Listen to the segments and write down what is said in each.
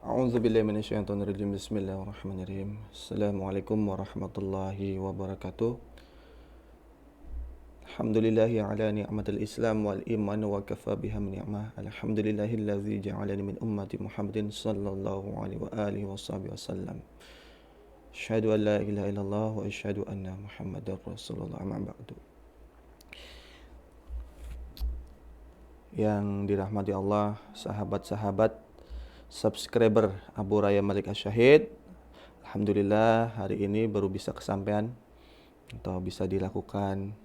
A'udzubillahi minasyaitonirrajim. Bismillahirrahmanirrahim. Assalamualaikum warahmatullahi wabarakatuh. Alhamdulillahi ala ni'matil Islam wal iman wa kafa biha min ni'mah. Alhamdulillahillazi ja'alani min ummati Muhammadin sallallahu alaihi wa alihi wasallam. Asyhadu an la ilaha illallah wa asyhadu anna Muhammadar Rasulullah, amma ba'du. Yang dirahmati Allah, sahabat-sahabat, subscriber Abu Raya Malik Asyahid, alhamdulillah hari ini baru bisa kesampaian atau bisa dilakukan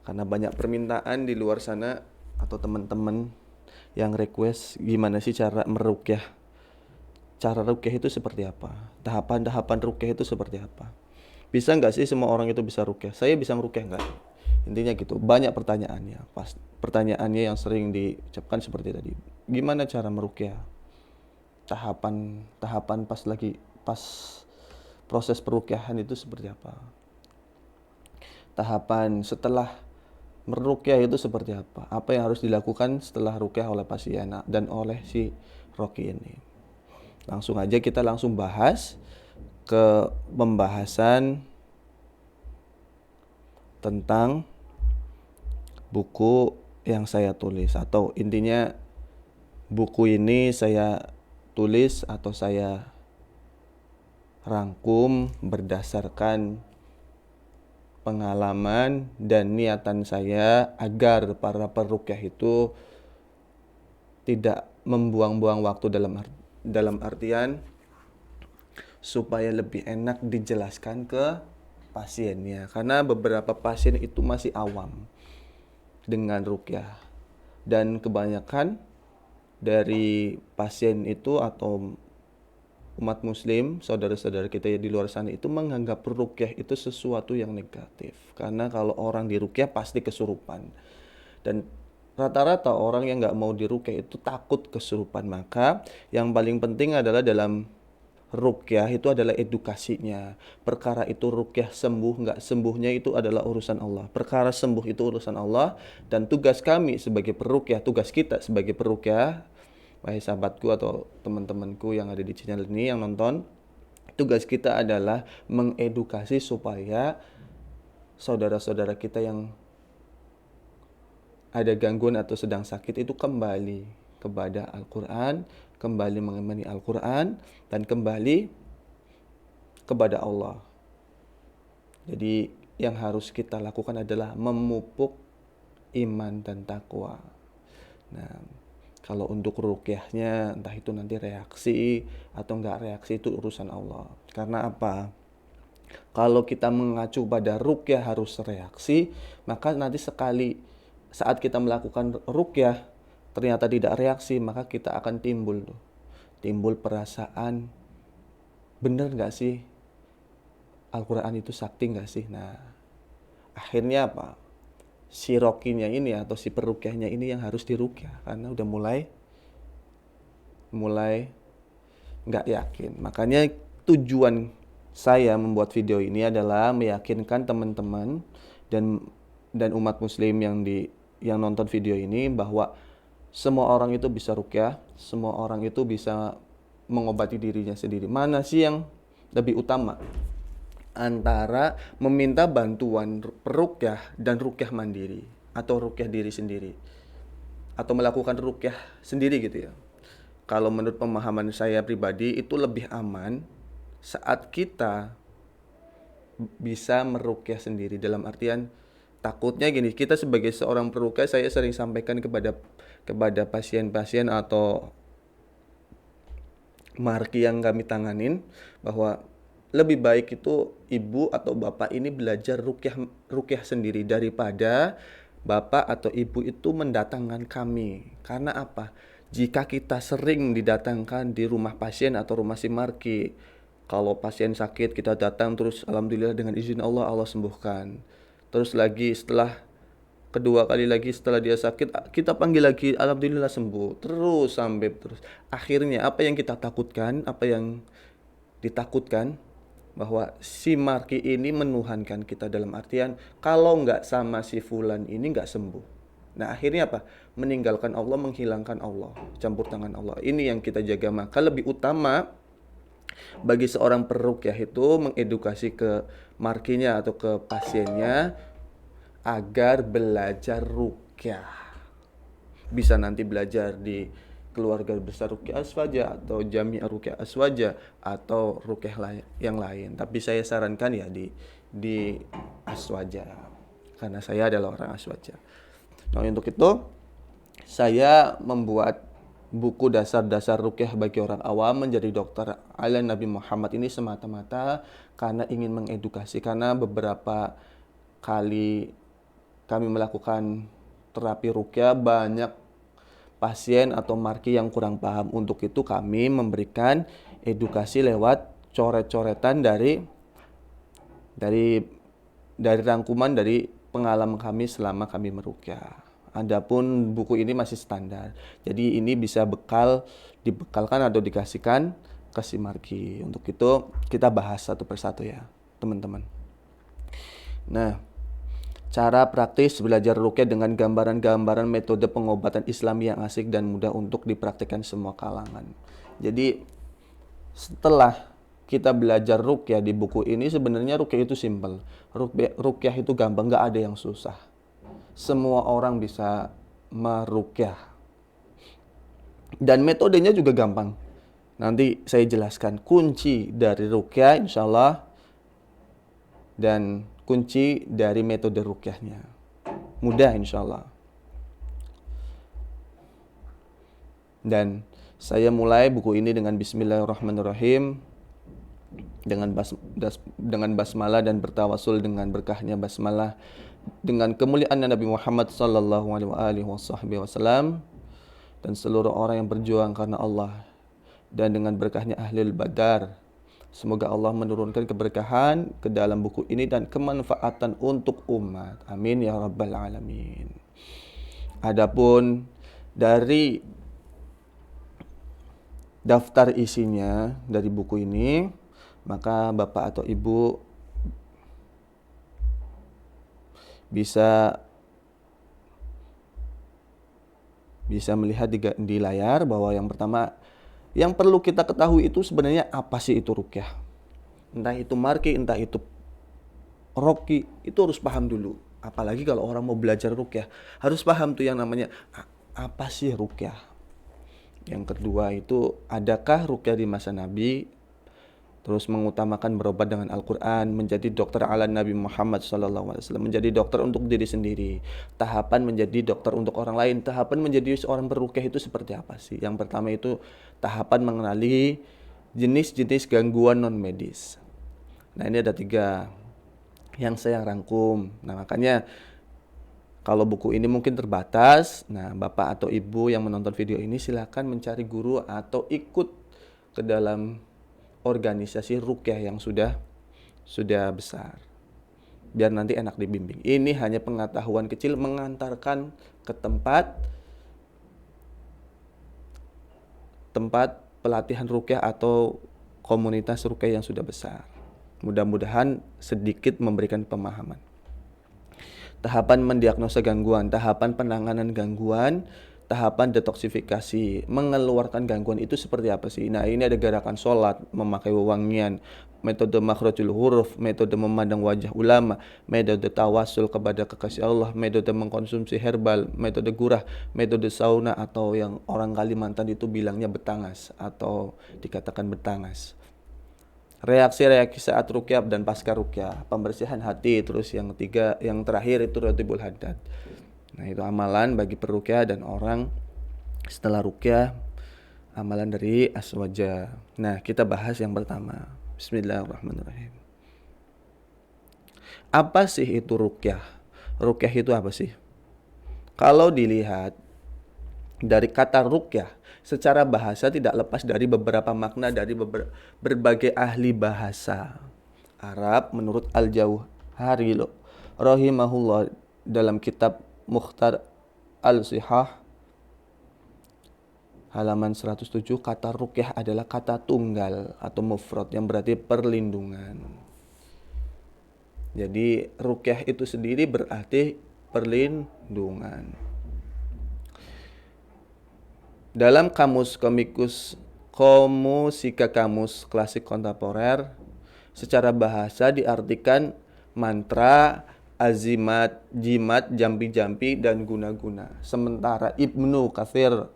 karena banyak permintaan di luar sana atau teman-teman yang request gimana sih cara meruqyah. Cara ruqyah itu seperti apa? Tahapan-tahapan ruqyah itu seperti apa? Bisa nggak sih semua orang itu bisa ruqyah? Saya bisa meruqyah nggak? Intinya gitu. Banyak pertanyaannya. Pertanyaannya yang sering diucapkan seperti tadi. Gimana cara meruqyah? Tahapan pas proses peruqyahan itu seperti apa? Tahapan setelah meruqyah itu seperti apa? Apa yang harus dilakukan setelah ruqyah oleh pasien dan oleh si Roki ini? Langsung aja kita langsung bahas ke pembahasan tentang buku yang saya tulis, atau intinya buku ini saya tulis atau saya rangkum berdasarkan pengalaman dan niatan saya agar para peruqyah itu tidak membuang-buang waktu dalam artian supaya lebih enak dijelaskan ke pasiennya, karena beberapa pasien itu masih awam dengan ruqyah dan kebanyakan dari pasien itu atau umat muslim, saudara-saudara kita di luar sana itu menganggap ruqyah itu sesuatu yang negatif, karena kalau orang diruqyah pasti kesurupan, dan rata-rata orang yang nggak mau diruqyah itu takut kesurupan. Maka yang paling penting adalah dalam ruqyah itu adalah edukasinya. Perkara itu ruqyah sembuh nggak sembuhnya itu adalah urusan Allah. Perkara sembuh itu urusan Allah, dan tugas kami sebagai peruqyah, tugas kita sebagai peruqyah, wahai sahabatku atau teman-temanku yang ada di channel ini yang nonton, tugas kita adalah mengedukasi supaya saudara-saudara kita yang ada gangguan atau sedang sakit itu kembali kepada Al-Quran, kembali mengemani Al-Quran, dan kembali kepada Allah. Jadi yang harus kita lakukan adalah memupuk iman dan takwa. Nah, kalau untuk ruqyahnya entah itu nanti reaksi atau enggak reaksi itu urusan Allah. Karena apa? Kalau kita mengacu pada ruqyah harus reaksi, maka nanti saat kita melakukan ruqyah ternyata tidak reaksi, maka kita akan timbul perasaan, bener nggak sih Al-Quran itu sakti nggak sih? Nah, akhirnya apa? Si rokinya ini atau si peruqyahnya ini yang harus diruqyah karena udah mulai nggak yakin. Makanya tujuan saya membuat video ini adalah meyakinkan teman-teman dan umat muslim yang nonton video ini bahwa semua orang itu bisa ruqyah, semua orang itu bisa mengobati dirinya sendiri. Mana sih yang lebih utama antara meminta bantuan peruqyah dan ruqyah mandiri atau ruqyah diri sendiri atau melakukan ruqyah sendiri gitu ya? Kalau menurut pemahaman saya pribadi itu lebih aman saat kita bisa meruqyah sendiri, dalam artian takutnya gini, kita sebagai seorang peruqyah, saya sering sampaikan kepada pasien-pasien atau marki yang kami tanganin bahwa lebih baik itu ibu atau bapak ini belajar ruqyah sendiri daripada bapak atau ibu itu mendatangkan kami. Karena apa? Jika kita sering didatangkan di rumah pasien atau rumah si marki, kalau pasien sakit kita datang terus alhamdulillah dengan izin Allah, Allah sembuhkan. Terus lagi kedua kali lagi setelah dia sakit kita panggil lagi, alhamdulillah sembuh. Terus sampai terus. Akhirnya apa yang kita takutkan, apa yang ditakutkan, bahwa si marki ini menuhankan kita, dalam artian kalau nggak sama si fulan ini nggak sembuh. Nah, akhirnya apa? Meninggalkan Allah, menghilangkan Allah, campur tangan Allah. Ini yang kita jaga. Maka lebih utama bagi seorang peruqyah itu mengedukasi ke markinya atau ke pasiennya agar belajar ruqyah. Bisa nanti belajar di keluarga besar Ruqyah Aswaja atau Jamiah Ruqyah Aswaja atau ruqyah yang lain. Tapi saya sarankan ya di Aswaja karena saya adalah orang Aswaja. Nah, untuk itu saya membuat buku dasar-dasar ruqyah bagi orang awam menjadi dokter ala Nabi Muhammad ini semata-mata karena ingin mengedukasi, karena beberapa kali kami melakukan terapi ruqyah banyak pasien atau marki yang kurang paham. Untuk itu kami memberikan edukasi lewat coret-coretan dari rangkuman dari pengalaman kami selama kami meruqyah. Adapun buku ini masih standar. Jadi ini bisa dibekalkan atau dikasihkan ke si marki. Untuk itu kita bahas satu persatu ya, teman-teman. Nah, cara praktis belajar ruqyah dengan gambaran-gambaran metode pengobatan Islami yang asik dan mudah untuk dipraktikkan semua kalangan. Jadi setelah kita belajar ruqyah di buku ini, sebenarnya ruqyah itu simpel. Ruqyah itu gampang, nggak ada yang susah. Semua orang bisa meruqyah. Dan metodenya juga gampang. Nanti saya jelaskan kunci dari ruqyah insyaallah dan kunci dari metode ruqyahnya. Mudah insyaallah. Dan saya mulai buku ini dengan bismillahirrahmanirrahim, dengan basmalah dan bertawasul dengan berkahnya basmalah, dengan kemuliaan Nabi Muhammad sallallahu alaihi wasallam dan seluruh orang yang berjuang karena Allah, dan dengan berkahnya Ahlul Badar. Semoga Allah menurunkan keberkahan ke dalam buku ini dan kemanfaatan untuk umat. Amin ya rabbal alamin. Adapun dari daftar isinya dari buku ini, maka Bapak atau Ibu bisa melihat di layar bahwa yang pertama yang perlu kita ketahui itu sebenarnya apa sih itu ruqyah. Entah itu marki, entah itu roki, itu harus paham dulu. Apalagi kalau orang mau belajar ruqyah, harus paham tuh yang namanya apa sih ruqyah. Yang kedua itu, adakah ruqyah di masa Nabi? Terus mengutamakan berobat dengan Al-Quran, menjadi dokter ala Nabi Muhammad SAW, menjadi dokter untuk diri sendiri. Tahapan menjadi dokter untuk orang lain, tahapan menjadi seorang peruqyah itu seperti apa sih? Yang pertama itu tahapan mengenali jenis-jenis gangguan non medis. Nah, ini ada 3 yang saya rangkum. Nah, makanya kalau buku ini mungkin terbatas, nah Bapak atau Ibu yang menonton video ini silakan mencari guru atau ikut ke dalam organisasi ruqyah yang sudah besar, biar nanti enak dibimbing. Ini hanya pengetahuan kecil mengantarkan ke tempat pelatihan ruqyah atau komunitas ruqyah yang sudah besar. Mudah-mudahan sedikit memberikan pemahaman. Tahapan mendiagnosa gangguan, tahapan penanganan gangguan, tahapan detoksifikasi, mengeluarkan gangguan itu seperti apa sih? Nah, ini ada gerakan sholat, memakai wewangian, metode makhrajul huruf, metode memandang wajah ulama, metode tawasul kepada kekasih Allah, metode mengkonsumsi herbal, metode gurah, metode sauna atau yang orang Kalimantan itu bilangnya betangas atau dikatakan betangas. Reaksi-reaksi saat ruqyah dan pasca ruqyah, pembersihan hati, terus yang terakhir itu Ratibul Haddad. Nah, itu amalan bagi peruqyah dan orang setelah ruqyah, amalan dari Aswaja. Nah, kita bahas yang pertama. Bismillahirrahmanirrahim. Apa sih itu ruqyah? Ruqyah itu apa sih? Kalau dilihat dari kata ruqyah, secara bahasa tidak lepas dari beberapa makna dari berbagai ahli bahasa Arab. Menurut Al-Jauhari rahimahullah dalam kitab Mukhtar Al-Sihah halaman 107, kata ruqyah adalah kata tunggal atau mufrad yang berarti perlindungan. Jadi ruqyah itu sendiri berarti perlindungan. Dalam kamus Komusika Kamus Klasik Kontemporer, secara bahasa diartikan mantra, azimat, jimat, jampi-jampi, dan guna-guna. Sementara Ibnu Katsir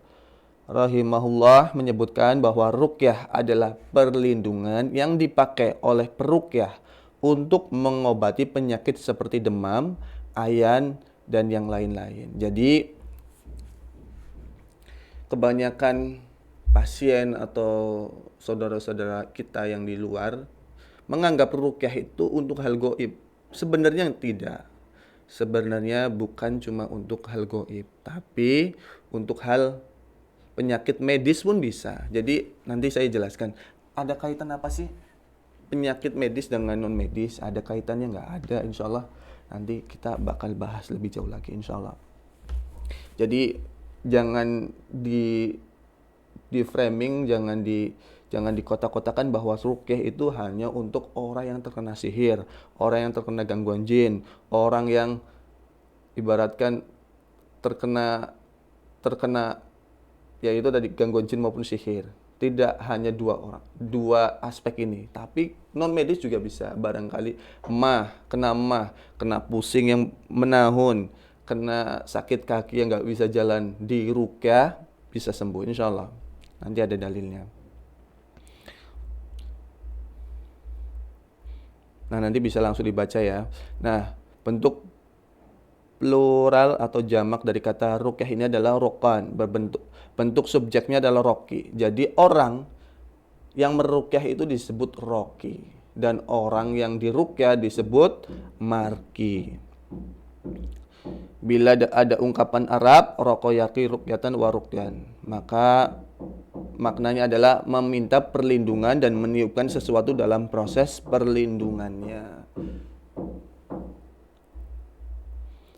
rahimahullah menyebutkan bahwa ruqyah adalah perlindungan yang dipakai oleh peruqyah untuk mengobati penyakit seperti demam, ayan, dan yang lain-lain. Jadi kebanyakan pasien atau saudara-saudara kita yang di luar menganggap ruqyah itu untuk hal goib. Sebenarnya tidak. Sebenarnya bukan cuma untuk hal goib, tapi untuk hal penyakit medis pun bisa. Jadi nanti saya jelaskan, ada kaitan apa sih penyakit medis dengan non medis? Ada kaitannya nggak? Ada, insya Allah. Nanti kita bakal bahas lebih jauh lagi, insya Allah. Jadi jangan di framing, jangan dikotak-kotakan bahwa ruqyah itu hanya untuk orang yang terkena sihir, orang yang terkena gangguan jin, orang yang ibaratkan terkena yaitu tadi gangguan jin maupun sihir. Tidak hanya dua aspek ini, tapi non medis juga bisa. Barangkali kena pusing yang menahun, kena sakit kaki yang nggak bisa jalan, di ruqyah bisa sembuh insya Allah. Nanti ada dalilnya. Nah, nanti bisa langsung dibaca ya. Nah, bentuk plural atau jamak dari kata ruqyah ini adalah rokan, bentuk subjeknya adalah roki. Jadi orang yang meruqyah itu disebut roki, dan orang yang diruqyah disebut marki. Bila ada ungkapan Arab rokoyaki ruqyatan wa ruqyan, maka maknanya adalah meminta perlindungan dan meniupkan sesuatu dalam proses perlindungannya.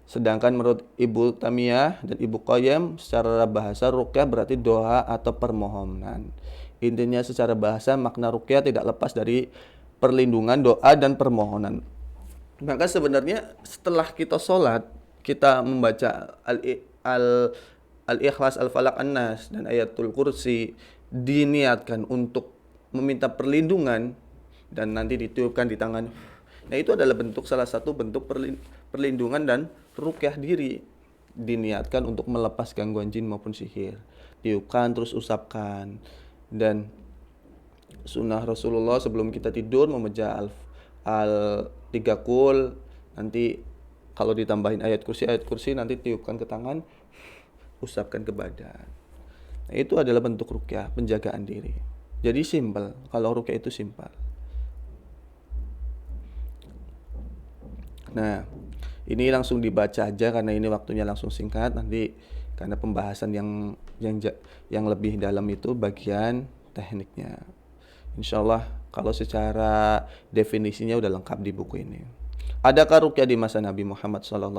Sedangkan menurut Ibnu Taimiyah dan Ibnu Qayyim, secara bahasa ruqyah berarti doa atau permohonan. Intinya secara bahasa makna ruqyah tidak lepas dari perlindungan, doa, dan permohonan. Maka sebenarnya setelah kita sholat, kita membaca Al-Ikhlas, Al-Falaq, An-Nas, dan Ayatul Kursi, diniatkan untuk meminta perlindungan dan nanti ditiupkan di tangan. Nah, itu adalah salah satu bentuk perlindungan dan ruqyah diri. Diniatkan untuk melepas gangguan jin maupun sihir. Tiupkan terus usapkan. Dan sunnah Rasulullah sebelum kita tidur membaca al-3 qul. Nanti kalau ditambahin ayat kursi nanti tiupkan ke tangan, usapkan ke badan. Nah, itu adalah bentuk ruqyah, penjagaan diri. Jadi simpel, kalau ruqyah itu simpel. Nah, ini langsung dibaca aja karena ini waktunya langsung singkat. Nanti karena pembahasan yang lebih dalam itu bagian tekniknya. Insya Allah kalau secara definisinya udah lengkap di buku ini. Adakah ruqyah di masa Nabi Muhammad SAW?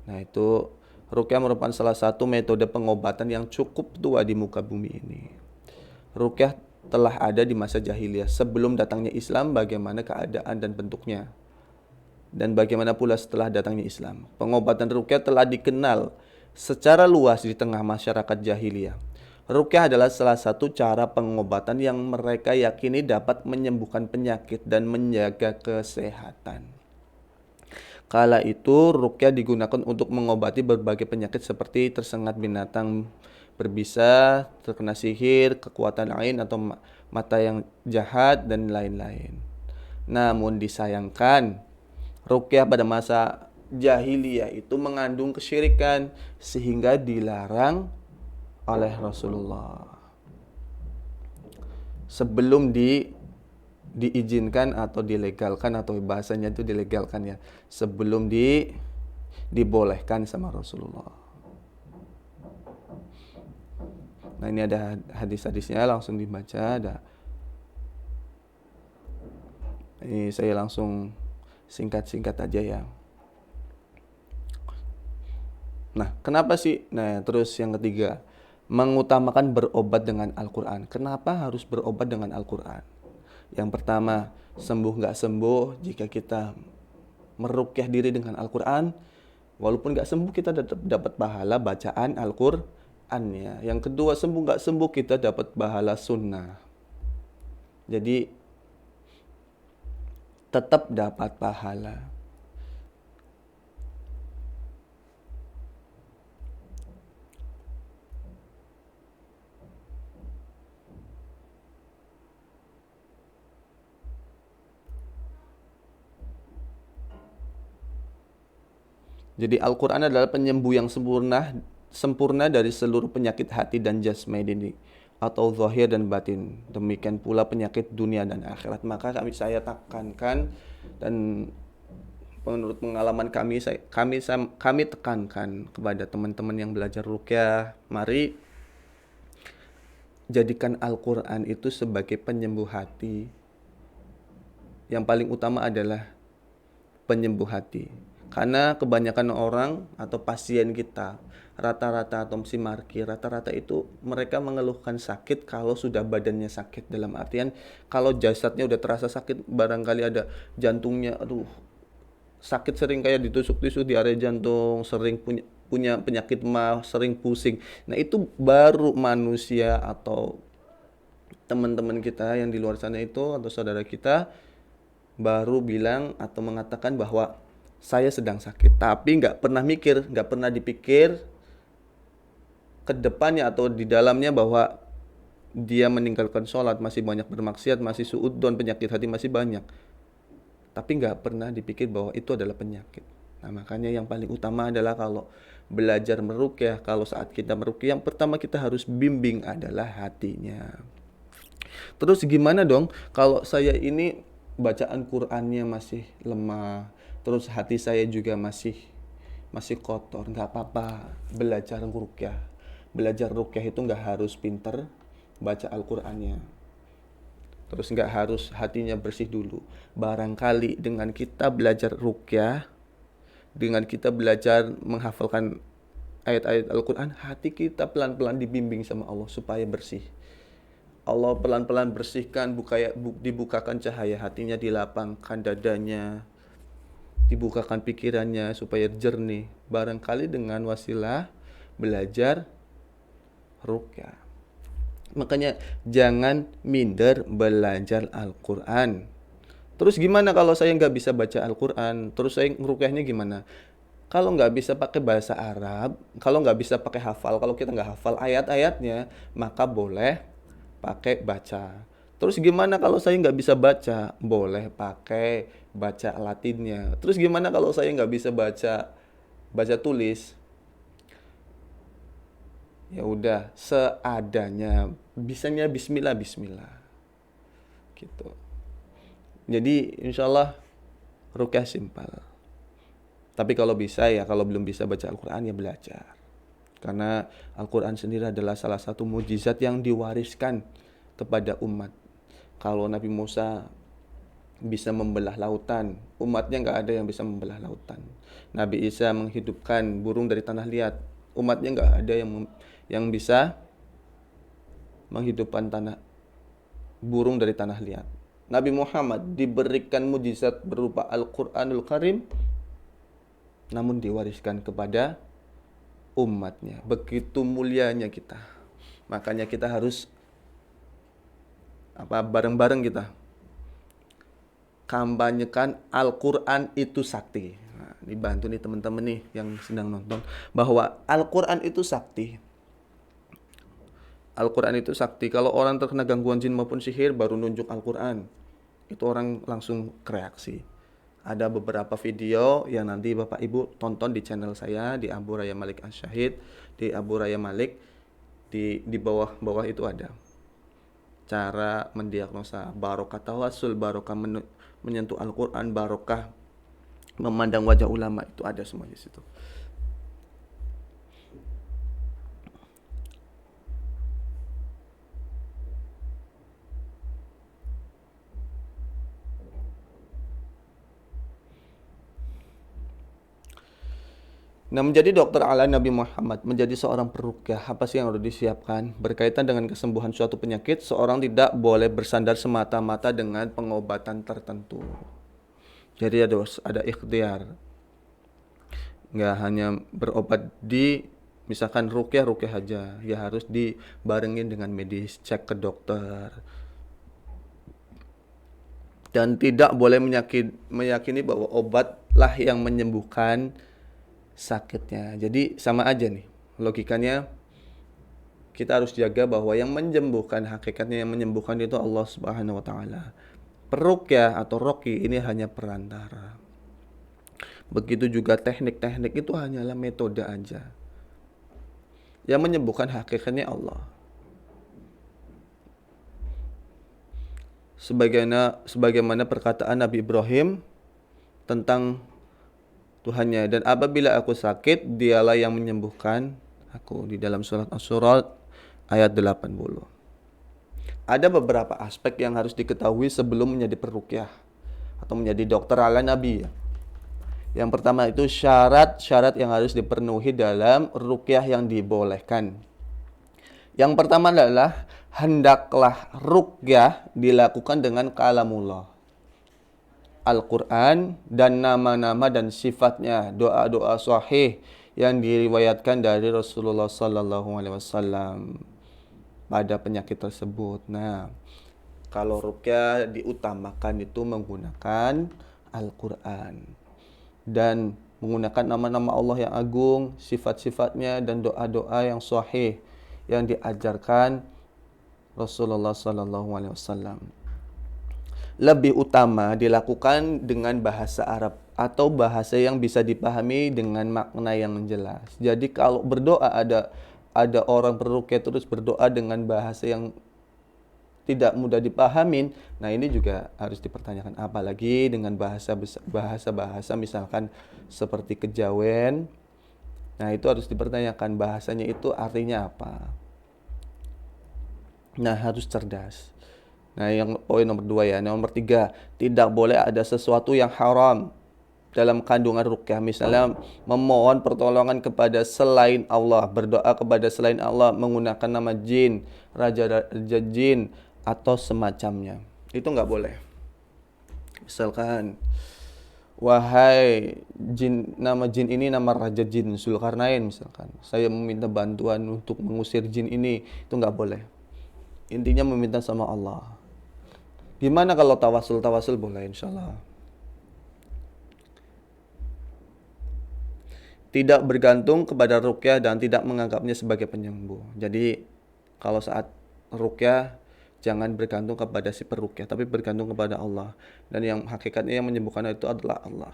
Nah, itu ruqyah merupakan salah satu metode pengobatan yang cukup tua di muka bumi ini. Ruqyah telah ada di masa jahiliyah sebelum datangnya Islam. Bagaimana keadaan dan bentuknya? Dan bagaimana pula setelah datangnya Islam? Pengobatan ruqyah telah dikenal secara luas di tengah masyarakat jahiliyah. Ruqyah adalah salah satu cara pengobatan yang mereka yakini dapat menyembuhkan penyakit dan menjaga kesehatan. Kala itu ruqyah digunakan untuk mengobati berbagai penyakit seperti tersengat binatang berbisa, terkena sihir, kekuatan ain atau mata yang jahat, dan lain-lain. Namun disayangkan, ruqyah pada masa jahiliyah itu mengandung kesyirikan sehingga dilarang oleh Rasulullah. Sebelum diizinkan atau dilegalkan, atau bahasanya itu dilegalkan ya, sebelum dibolehkan sama Rasulullah. Nah, ini ada hadis-hadisnya, langsung dibaca. Ini saya langsung singkat-singkat aja ya. Nah, kenapa sih? Nah, terus yang ketiga, mengutamakan berobat dengan Al-Quran. Kenapa harus berobat dengan Al-Quran? Yang pertama, sembuh nggak sembuh, jika kita meruqyah diri dengan Al-Quran, walaupun nggak sembuh kita dapat pahala bacaan Al-Quran. bacaannya. Yang kedua, sembuh nggak sembuh kita dapat pahala sunnah. Jadi tetap dapat pahala. Jadi Al-Quran adalah penyembuh yang sempurna dari seluruh penyakit hati dan jasmani atau zahir dan batin. Demikian pula penyakit dunia dan akhirat. Maka saya tekankan, dan menurut pengalaman kami tekankan kepada teman-teman yang belajar ruqyah, mari jadikan Al-Quran itu sebagai penyembuh hati. Yang paling utama adalah penyembuh hati. Karena kebanyakan orang atau pasien kita, rata-rata atau marki, rata-rata itu mereka mengeluhkan sakit kalau sudah badannya sakit. Dalam artian kalau jasadnya udah terasa sakit, barangkali ada jantungnya, aduh sakit, sering kayak ditusuk-tusuk di area jantung, sering punya penyakit mah, sering pusing. Nah itu baru manusia atau teman-teman kita yang di luar sana itu atau saudara kita baru bilang atau mengatakan bahwa saya sedang sakit, tapi nggak pernah dipikir ke depannya atau di dalamnya bahwa dia meninggalkan sholat, masih banyak bermaksiat, masih suudzon, penyakit hati masih banyak, tapi nggak pernah dipikir bahwa itu adalah penyakit. Nah makanya yang paling utama adalah kalau belajar meruqyah, kalau saat kita meruqyah, yang pertama kita harus bimbing adalah hatinya. Terus gimana dong kalau saya ini bacaan Qur'annya masih lemah, terus hati saya juga masih kotor? Nggak apa-apa, belajar ruqyah. Belajar ruqyah itu nggak harus pinter baca Al-Qur'annya, terus nggak harus hatinya bersih dulu. Barangkali dengan kita belajar ruqyah, dengan kita belajar menghafalkan ayat-ayat Al-Qur'an, hati kita pelan-pelan dibimbing sama Allah supaya bersih. Allah pelan-pelan bersihkan, dibukakan cahaya hatinya, dilapangkan dadanya, dibukakan pikirannya supaya jernih. Barangkali dengan wasilah belajar ruqyah. Makanya jangan minder belajar Al-Quran. Terus gimana kalau saya nggak bisa baca Al-Quran? Terus saya ruqyahnya gimana? Kalau nggak bisa pakai bahasa Arab, kalau nggak bisa pakai hafal, kalau kita nggak hafal ayat-ayatnya, maka boleh pakai baca. Terus gimana kalau saya nggak bisa baca? Boleh pakai baca Latinnya. Terus gimana kalau saya nggak bisa baca tulis? Ya udah seadanya, bisanya Bismillah gitu. Jadi insyaallah ruqyah simpel. Tapi kalau bisa ya, kalau belum bisa baca Al-Quran ya belajar. Karena Al-Quran sendiri adalah salah satu mukjizat yang diwariskan kepada umat. Kalau Nabi Musa bisa membelah lautan, umatnya nggak ada yang bisa membelah lautan. Nabi Isa menghidupkan burung dari tanah liat, umatnya nggak ada yang bisa menghidupkan burung dari tanah liat. Nabi Muhammad diberikan mukjizat berupa Al-Quranul Karim, namun diwariskan kepada umatnya. Begitu mulianya kita. Makanya kita harus bareng-bareng kita kampanyekan Al-Quran itu sakti. Nah, dibantu nih teman-teman nih yang sedang nonton, bahwa Al-Quran itu sakti. Al-Quran itu sakti. Kalau orang terkena gangguan jin maupun sihir baru nunjuk Al-Quran, itu orang langsung reaksi. Ada beberapa video yang nanti Bapak Ibu tonton di channel saya di Abu Raya Malik Asyahid, di Abu Raya Malik, di bawah itu ada cara mendiagnosa barokah tawasul, barokah menyentuh Al-Quran, barokah memandang wajah ulama, itu ada semua di situ. Nah, menjadi dokter ala Nabi Muhammad, menjadi seorang peruqyah, apa sih yang harus disiapkan? Berkaitan dengan kesembuhan suatu penyakit, seorang tidak boleh bersandar semata-mata dengan pengobatan tertentu. Jadi ada ikhtiar. Nggak hanya berobat di Misalkan ruqyah aja, ya harus dibarengin dengan medis, cek ke dokter. Dan tidak boleh meyakini bahwa obatlah yang menyembuhkan sakitnya. Jadi sama aja nih logikanya, kita harus jaga bahwa yang menyembuhkan, hakikatnya yang menyembuhkan itu Allah Subhanahu wa taala. Peruqyah atau roki ini hanya perantara. Begitu juga teknik-teknik itu hanyalah metode aja. Yang menyembuhkan hakikatnya Allah. Sebagaimana perkataan Nabi Ibrahim tentang Tuhannya, dan apabila aku sakit, dialah yang menyembuhkan aku, di dalam surat Asy-Syura ayat 80. Ada beberapa aspek yang harus diketahui sebelum menjadi peruqyah atau menjadi dokter ala Nabi ya. Yang pertama itu syarat-syarat yang harus dipenuhi dalam ruqyah yang dibolehkan. Yang pertama adalah hendaklah ruqyah dilakukan dengan kalamullah, Al-Quran, dan nama-nama dan sifatnya, doa-doa sahih yang diriwayatkan dari Rasulullah Sallallahu Alaihi Wasallam pada penyakit tersebut. Nah, kalau ruqyah diutamakan itu menggunakan Al-Quran dan menggunakan nama-nama Allah yang agung, sifat-sifatnya, dan doa-doa yang sahih yang diajarkan Rasulullah Sallallahu Alaihi Wasallam. Lebih utama dilakukan dengan bahasa Arab atau bahasa yang bisa dipahami dengan makna yang jelas. Jadi kalau berdoa ada orang peruqyah terus berdoa dengan bahasa yang tidak mudah dipahamin, nah ini juga harus dipertanyakan. Apalagi dengan bahasa misalkan seperti kejawen, nah itu harus dipertanyakan bahasanya itu artinya apa. Nah, harus cerdas. Nah, yang poin nomor 2 ya. Nomor 3, tidak boleh ada sesuatu yang haram dalam kandungan ruqyah. Misalnya memohon pertolongan kepada selain Allah, berdoa kepada selain Allah menggunakan nama jin, raja jin atau semacamnya. Itu nggak boleh. Misalkan, wahai jin, nama jin ini nama raja jin Zulkarnain misalkan. Saya meminta bantuan untuk mengusir jin ini. Itu nggak boleh. Intinya meminta sama Allah. Gimana kalau tawasul boleh insyaallah. Tidak bergantung kepada ruqyah dan tidak menganggapnya sebagai penyembuh. Jadi kalau saat ruqyah jangan bergantung kepada si peruqyah, tapi bergantung kepada Allah. Dan yang hakikatnya yang menyembuhkan itu adalah Allah.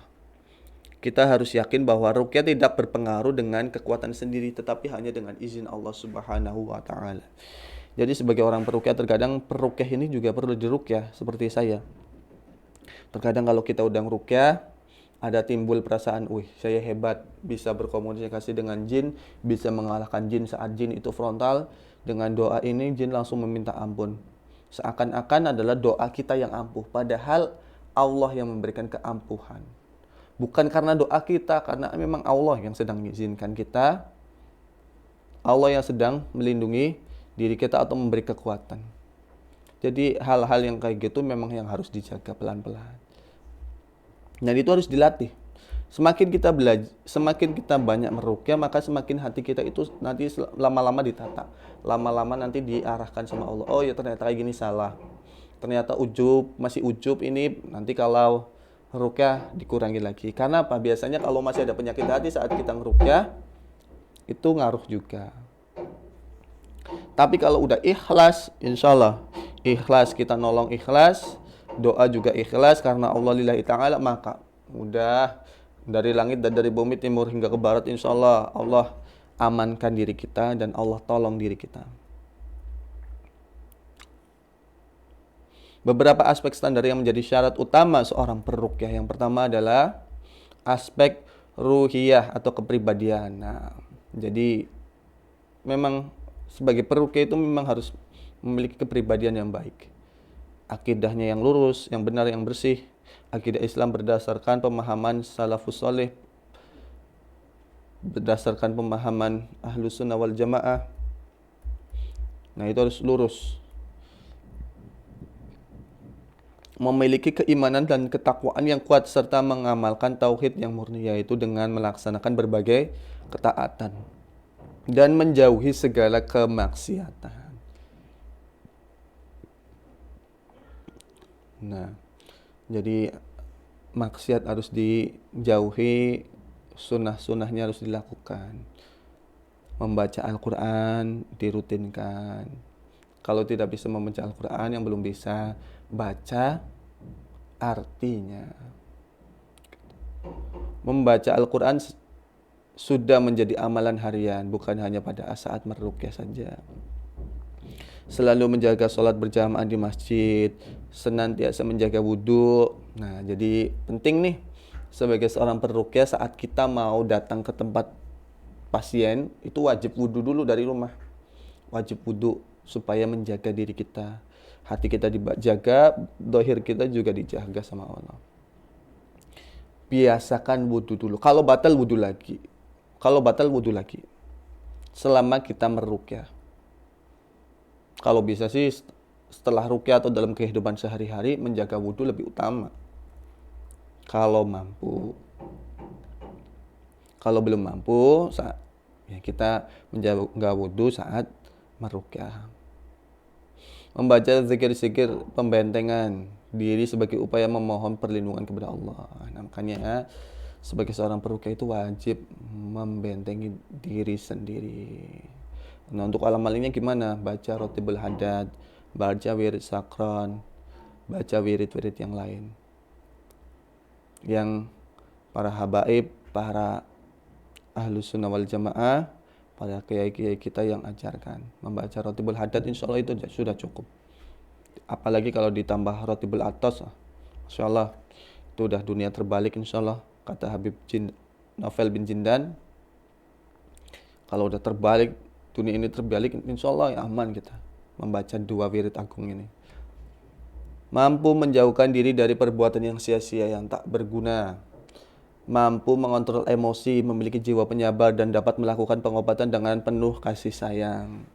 Kita harus yakin bahwa ruqyah tidak berpengaruh dengan kekuatan sendiri, tetapi hanya dengan izin Allah Subhanahu wa taala. Jadi sebagai orang peruqyah, terkadang peruqyah ini juga perlu diruqyah seperti saya. Terkadang kalau kita udah ruqyah, ada timbul perasaan, wih saya hebat, bisa berkomunikasi dengan jin, bisa mengalahkan jin saat jin itu frontal. Dengan doa ini jin langsung meminta ampun. Seakan-akan adalah doa kita yang ampuh, padahal Allah yang memberikan keampuhan. Bukan karena doa kita, karena memang Allah yang sedang mengizinkan kita, Allah yang sedang melindungi diri kita atau memberi kekuatan. Jadi hal-hal yang kayak gitu memang yang harus dijaga pelan-pelan. Dan itu harus dilatih. Semakin kita belajar, semakin kita banyak meruqyah, maka semakin hati kita itu nanti lama-lama ditata. Lama-lama nanti diarahkan sama Allah. Oh ya ternyata kayak gini salah. Ternyata masih ujub ini, nanti kalau ruqyah dikurangi lagi. Karena apa? Biasanya kalau masih ada penyakit hati saat kita ngeruqyah, itu ngaruh juga. Tapi kalau udah ikhlas, insyaallah ikhlas, kita nolong ikhlas, doa juga ikhlas karena Allah lillahi ta'ala, maka udah dari langit dan dari bumi, timur hingga ke barat, insyaallah Allah amankan diri kita dan Allah tolong diri kita. Beberapa aspek standar yang menjadi syarat utama seorang peruqyah. Yang pertama adalah aspek ruhiyah atau kepribadian. Nah, jadi memang sebagai peruqyah itu memang harus memiliki kepribadian yang baik. Akidahnya yang lurus, yang benar, yang bersih. Akidah Islam berdasarkan pemahaman salafus saleh, berdasarkan pemahaman Ahlus Sunnah wal Jamaah. Nah, itu harus lurus. Memiliki keimanan dan ketakwaan yang kuat serta mengamalkan tauhid yang murni, yaitu dengan melaksanakan berbagai ketaatan. dan menjauhi segala kemaksiatan. Nah, jadi maksiat harus dijauhi, sunnah-sunnahnya harus dilakukan. Membaca Al-Quran dirutinkan. Kalau tidak bisa membaca Al-Quran, yang belum bisa, baca artinya. Membaca Al-Quran sudah menjadi amalan harian, bukan hanya pada saat meruqyah saja. Selalu menjaga sholat berjamaah di masjid, senantiasa menjaga wudhu. Nah, jadi penting nih sebagai seorang peruqyah, saat kita mau datang ke tempat pasien itu wajib wudhu dulu dari rumah. Wajib wudhu supaya menjaga diri kita. Hati kita dijaga, dohir kita juga dijaga sama Allah. Biasakan wudhu dulu. Kalau batal wudhu lagi. Selama kita meruqyah. Kalau bisa sih setelah ruqyah atau dalam kehidupan sehari-hari, menjaga wudhu lebih utama. Kalau mampu. Kalau belum mampu, ya kita menjaga wudhu saat meruqyah. Membaca zikir-zikir pembentengan diri sebagai upaya memohon perlindungan kepada Allah. Nah, makanya sebagai seorang peruqyah itu wajib membentengi diri sendiri. Nah, untuk amal-amalnya gimana? Baca Rotibul Hadad, baca wirid sakron, baca wirid-wirid yang lain. Yang para habaib, para ahlus sunnah wal jamaah, para kiai-kiai kita yang ajarkan. Membaca Rotibul Hadad insya Allah itu sudah cukup. Apalagi kalau ditambah Rotibul Atas, insya Allah itu udah dunia terbalik insya Allah. Kata Habib Novel bin Jindan, kalau udah terbalik, dunia ini terbalik, insya Allah ya aman kita membaca 2 wirid agung ini. Mampu menjauhkan diri dari perbuatan yang sia-sia, yang tak berguna. Mampu mengontrol emosi, memiliki jiwa penyabar, dan dapat melakukan pengobatan dengan penuh kasih sayang.